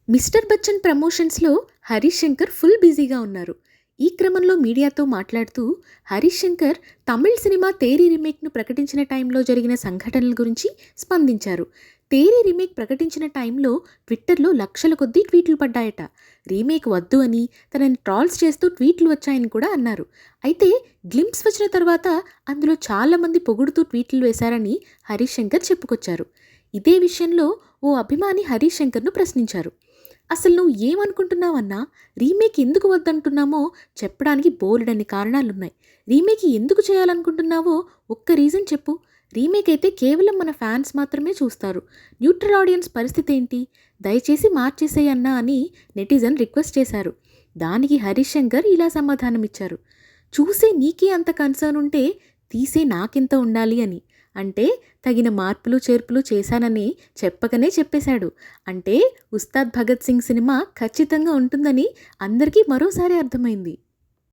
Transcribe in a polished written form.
Mister Bachchan ప్రమోషన్స్‌లో Harish Shankar full బిజీగా ఉన్నారు. ఈ క్రమంలో మీడియాతో మాట్లాడుతూ హరీష్ శంకర్ తమిళ్ సినిమా 'తేరి' రీమేక్‌ను ప్రకటించిన టైంలో జరిగిన సంఘటనల గురించి స్పందించారు. 'తేరి' రీమేక్ ప్రకటించిన టైంలో ట్విట్టర్‌లో లక్షల కొద్దీ ట్వీట్లు పడ్డాయట. రీమేక్ వద్దు అని తనని ట్రాల్స్ చేస్తూ ట్వీట్లు వచ్చాయని కూడా అన్నారు. అయితే గ్లింప్స్ వచ్చిన తర్వాత అందులో చాలామంది పొగుడుతూ ట్వీట్లు వేశారని హరీష్ శంకర్ చెప్పుకొచ్చారు. ఇదే విషయంలో ఓ అభిమాని హరీష్ శంకర్‌ను ప్రశ్నించారు. అసలు నువ్వు ఏమనుకుంటున్నావన్నా? రీమేక్ ఎందుకు వద్దంటున్నామో చెప్పడానికి బోలెడన్ని కారణాలున్నాయి. రీమేక్ ఎందుకు చేయాలనుకుంటున్నావో ఒక్క రీజన్ చెప్పు. రీమేక్ అయితే కేవలం మన ఫ్యాన్స్ మాత్రమే చూస్తారు. న్యూట్రల్ ఆడియన్స్ పరిస్థితి ఏంటి? దయచేసి మార్చేసేయ్ అన్నా అని నెటిజన్ రిక్వెస్ట్ చేశారు. దానికి హరీష్ శంకర్ ఇలా సమాధానమిచ్చారు. చూసే నీకే అంత కన్సర్న్ ఉంటే తీసే నాకెంత ఉండాలి అని. అంటే తగిన మార్పులు చేర్పులు చేశానని చెప్పకనే చెప్పేశాడు. అంటే ఉస్తాద్ భగత్ సింగ్ సినిమా ఖచ్చితంగా ఉంటుందని అందరికీ మరోసారి అర్థమైంది.